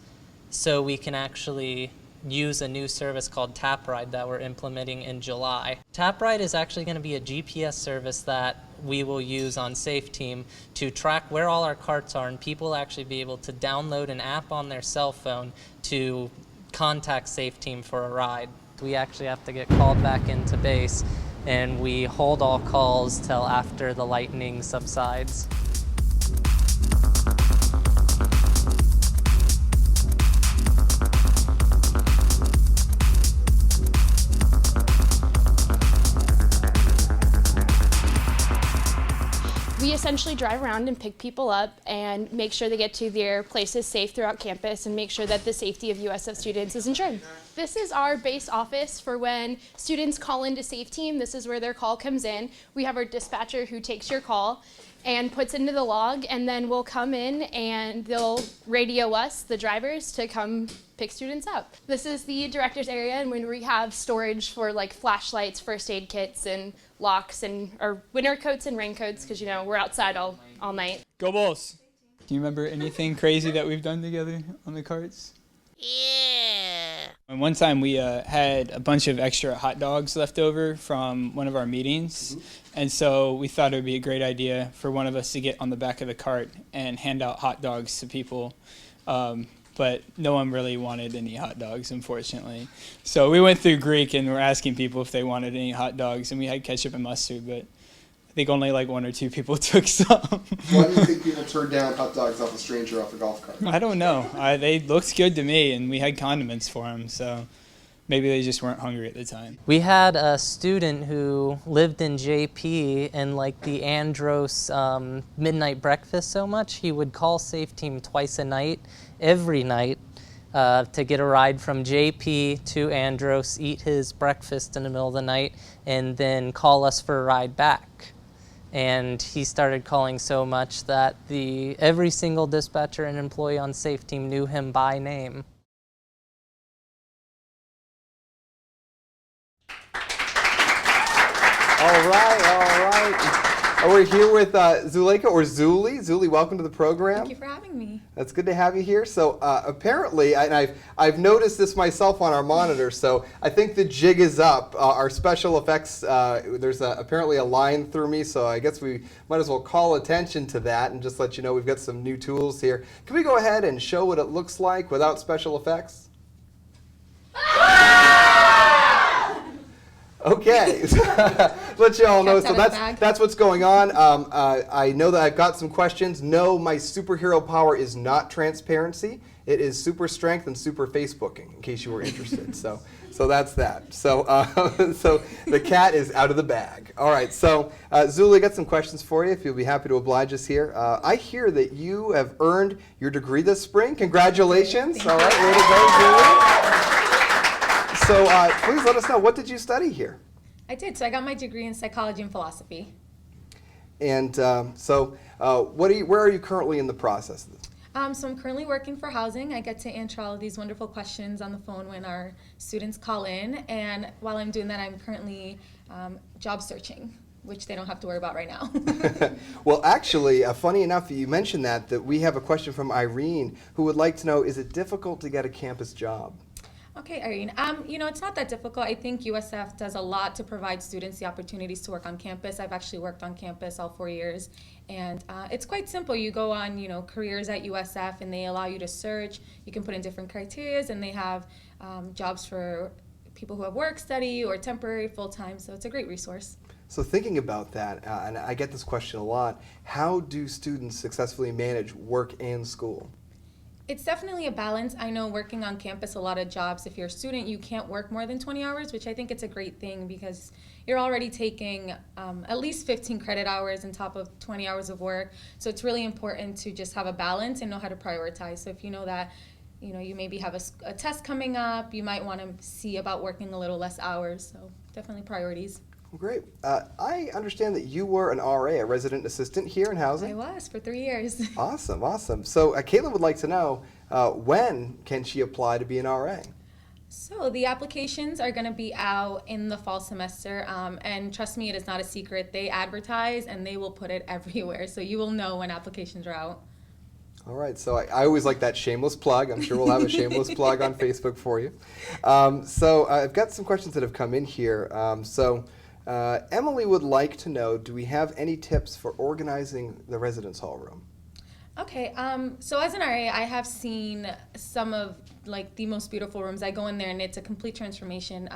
so we can actually use a new service called TapRide that we're implementing in July. TapRide is actually going to be a GPS service that we will use on Safe Team to track where all our carts are, and people will actually be able to download an app on their cell phone to contact Safe Team for a ride. We actually have to get called back into base, and we hold all calls till after the lightning subsides. We essentially drive around and pick people up and make sure they get to their places safe throughout campus and make sure that the safety of USF students is ensured. This is our base office for when students call into Safe Team. This is where their call comes in. We have our dispatcher who takes your call, and puts into the log, and then we'll come in and they'll radio us, the drivers, to come pick students up. This is the director's area, and when we have storage for like flashlights, first aid kits, and locks, and our winter coats and raincoats, because we're outside all night. Go Bulls! Do you remember anything crazy that we've done together on the carts? Yeah. And one time we had a bunch of extra hot dogs left over from one of our meetings, and so we thought it would be a great idea for one of us to get on the back of the cart and hand out hot dogs to people. But no one really wanted any hot dogs, unfortunately. So we went through Greek and were asking people if they wanted any hot dogs, and we had ketchup and mustard, but I think only like 1 or 2 people took some. Why do you think people turned down hot dogs off a stranger off a golf cart? I don't know. They looked good to me, and we had condiments for them, so maybe they just weren't hungry at the time. We had a student who lived in JP and liked the Andros midnight breakfast so much, he would call Safe Team twice a night, every night, to get a ride from JP to Andros, eat his breakfast in the middle of the night, and then call us for a ride back. And he started calling so much that every single dispatcher and employee on Safe Team knew him by name. All right. We're here with Zuleika, or Zuli. Zuli, welcome to the program. Thank you for having me. That's good to have you here. So apparently, and I've noticed this myself on our monitor, so I think the jig is up. Our special effects, there's apparently a line through me, so I guess we might as well call attention to that and just let you know we've got some new tools here. Can we go ahead and show what it looks like without special effects? Okay, let you all know. So that's what's going on. I know that I've got some questions. No, my superhero power is not transparency. It is super strength and super Facebooking, in case you were interested. So that's that. So so the cat is out of the bag. All right. So Zuli, I got some questions for you. If you'll be happy to oblige us here. I hear that you have earned your degree this spring. Congratulations. All right, way to go, Zuli. So please let us know, what did you study here? I did. So I got my degree in psychology and philosophy. And where are you currently in the process of this? So I'm currently working for Housing. I get to answer all of these wonderful questions on the phone when our students call in. And while I'm doing that, I'm currently job searching, which they don't have to worry about right now. Well, actually, funny enough, you mentioned that we have a question from Irene, who would like to know, is it difficult to get a campus job? Okay, Irene. It's not that difficult. I think USF does a lot to provide students the opportunities to work on campus. I've actually worked on campus all 4 years, and it's quite simple. You go on, careers at USF, and they allow you to search. You can put in different criteria, and they have jobs for people who have work, study, or temporary, full-time. So it's a great resource. So thinking about that, and I get this question a lot, how do students successfully manage work and school? It's definitely a balance. I know working on campus, a lot of jobs, if you're a student, you can't work more than 20 hours, which I think it's a great thing because you're already taking at least 15 credit hours on top of 20 hours of work. So it's really important to just have a balance and know how to prioritize. So if you know that, you maybe have a test coming up, you might want to see about working a little less hours. So definitely priorities. Great. I understand that you were an RA, a resident assistant here in Housing. I was for 3 years. Awesome. So Caitlin would like to know, when can she apply to be an RA? So the applications are going to be out in the fall semester, and trust me, it is not a secret. They advertise and they will put it everywhere, so you will know when applications are out. All right, so I always like that shameless plug. I'm sure we'll have a shameless plug on Facebook for you. So I've got some questions that have come in here. Emily would like to know, do we have any tips for organizing the residence hall room? Okay, so as an RA, I have seen some of the most beautiful rooms. I go in there and it's a complete transformation.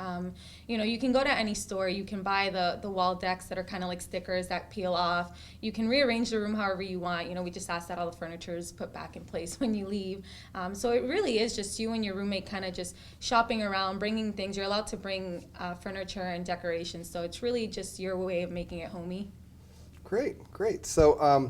You can go to any store, you can buy the wall decks that are kind of like stickers that peel off. You can rearrange the room however you want. We just ask that all the furniture is put back in place when you leave. So it really is just you and your roommate kind of just shopping around, bringing things. You're allowed to bring furniture and decorations, so it's really just your way of making it homey. Great. So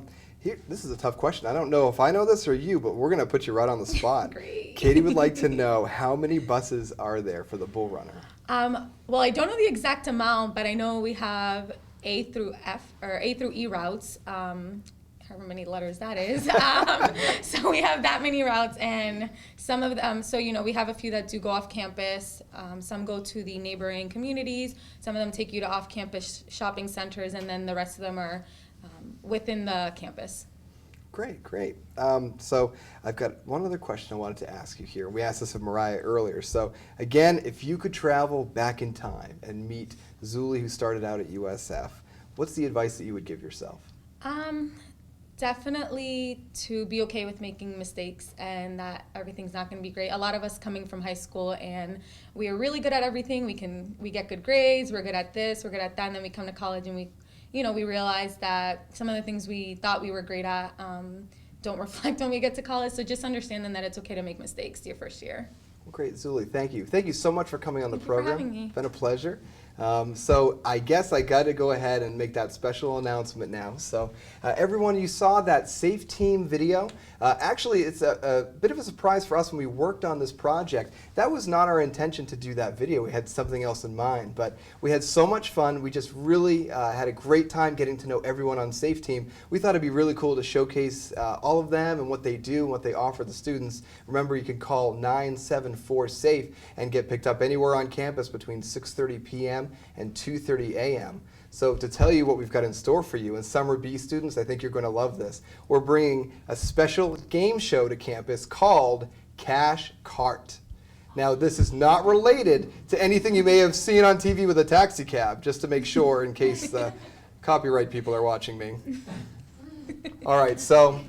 this is a tough question. I don't know if I know this or you, but we're going to put you right on the spot. Great. Katie would like to know, how many buses are there for the Bull Runner? Well, I don't know the exact amount, but I know we have A through F, or A through E routes, however many letters that is. So we have that many routes, and some of them, so we have a few that do go off campus. Some go to the neighboring communities. Some of them take you to off-campus shopping centers, and then the rest of them are within the campus. Great, great. So I've got one other question I wanted to ask you here. We asked this of Mariah earlier. So again, if you could travel back in time and meet Zuli, who started out at USF, what's the advice that you would give yourself? Definitely to be okay with making mistakes and that everything's not going to be great. A lot of us coming from high school and we are really good at everything. We get good grades, we're good at this, we're good at that, and then we come to college and we realize that some of the things we thought we were great at don't reflect when we get to college. So just understanding that it's okay to make mistakes your first year. Well, great, Zuli, thank you. Thank you so much for coming on the program. Thank you for having me. It's been a pleasure. So I guess I got to go ahead and make that special announcement now. So everyone, you saw that Safe Team video. Actually, it's a bit of a surprise for us when we worked on this project. That was not our intention to do that video. We had something else in mind, but we had so much fun. We just really had a great time getting to know everyone on Safe Team. We thought it'd be really cool to showcase all of them and what they do and what they offer the students. Remember, you can call 974-SAFE and get picked up anywhere on campus between 6:30 p.m. and 2:30 a.m. So to tell you what we've got in store for you, and Summer B students, I think you're going to love this. We're bringing a special game show to campus called Cash Cart. Now, this is not related to anything you may have seen on TV with a taxi cab, just to make sure in case the copyright people are watching me. All right, so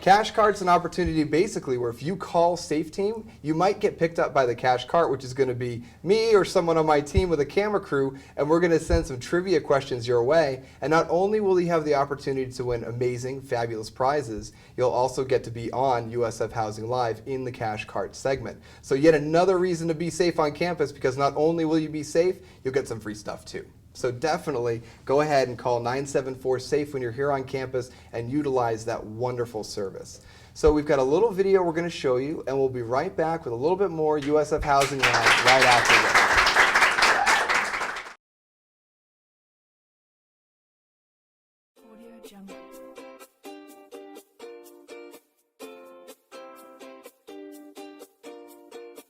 Cash Cart's an opportunity basically where if you call Safe Team, you might get picked up by the Cash Cart, which is going to be me or someone on my team with a camera crew, and we're going to send some trivia questions your way. And not only will you have the opportunity to win amazing, fabulous prizes, you'll also get to be on USF Housing Live in the Cash Cart segment. So yet another reason to be safe on campus, because not only will you be safe, you'll get some free stuff too. So definitely go ahead and call 974-SAFE when you're here on campus and utilize that wonderful service. So we've got a little video we're going to show you, and we'll be right back with a little bit more USF Housing Live right after this.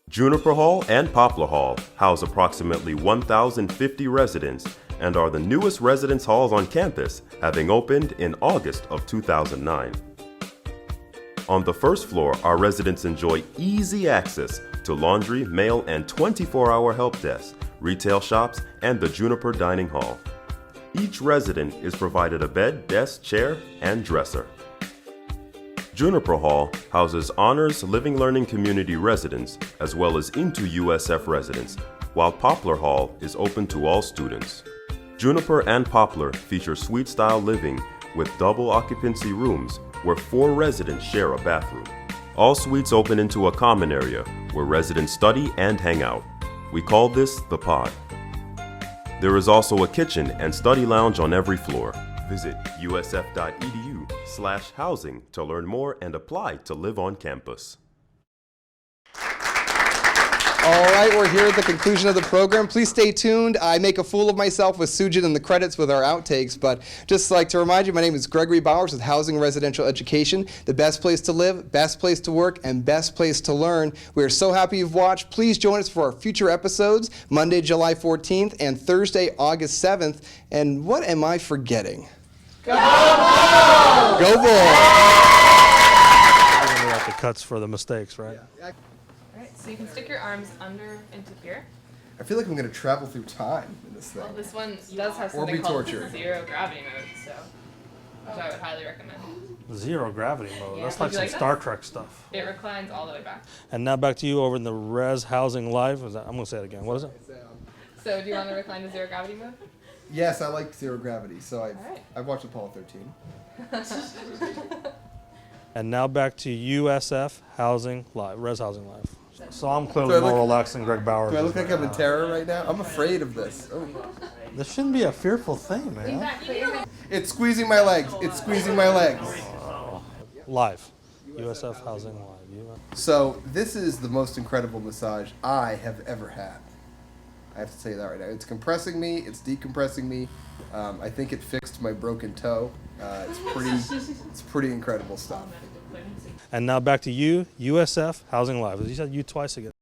Juniper Hall and Poplar Hall house approximately 1,050 residents and are the newest residence halls on campus, having opened in August of 2009. On the first floor, our residents enjoy easy access to laundry, mail, and 24-hour help desk, retail shops, and the Juniper Dining Hall. Each resident is provided a bed, desk, chair, and dresser. Juniper Hall houses Honors Living Learning Community residents as well as into USF residents, while Poplar Hall is open to all students. Juniper and Poplar feature suite-style living with double occupancy rooms where 4 residents share a bathroom. All suites open into a common area where residents study and hang out. We call this the pod. There is also a kitchen and study lounge on every floor. Visit usf.edu/housing to learn more and apply to live on campus. All right, we're here at the conclusion of the program. Please stay tuned. I make a fool of myself with Sujit in the credits with our outtakes, but just like to remind you, my name is Gregory Bowers with Housing Residential Education, the best place to live, best place to work, and best place to learn. We are so happy you've watched. Please join us for our future episodes, Monday, July 14th, and Thursday, August 7th. And what am I forgetting? Go Bulls! Go Bulls! We're going to have the cuts for the mistakes, right? Yeah. So you can stick your arms under into here. I feel like I'm going to travel through time in this thing. Well, this one does have something called zero gravity mode, so which I would highly recommend. Zero gravity mode. Yeah. That's like some Star Trek stuff. It reclines all the way back. And now back to you over in the Res Housing Live. I'm going to say it again. What is it? So do you want to recline to zero gravity mode? Yes, I like zero gravity, so I've watched Apollo 13. And now back to USF Housing Live, Res Housing Live. So I'm clearly more relaxed than Greg Bowers. Do I look like I'm in terror right now? I'm afraid of this. Oh. This shouldn't be a fearful thing, man. It's squeezing my legs. It's squeezing my legs. Live. USF Housing Live. So this is the most incredible massage I have ever had. I have to say that right now. It's compressing me. It's decompressing me. I think it fixed my broken toe. It's pretty incredible stuff. And now back to you, USF Housing Live. You said you twice again.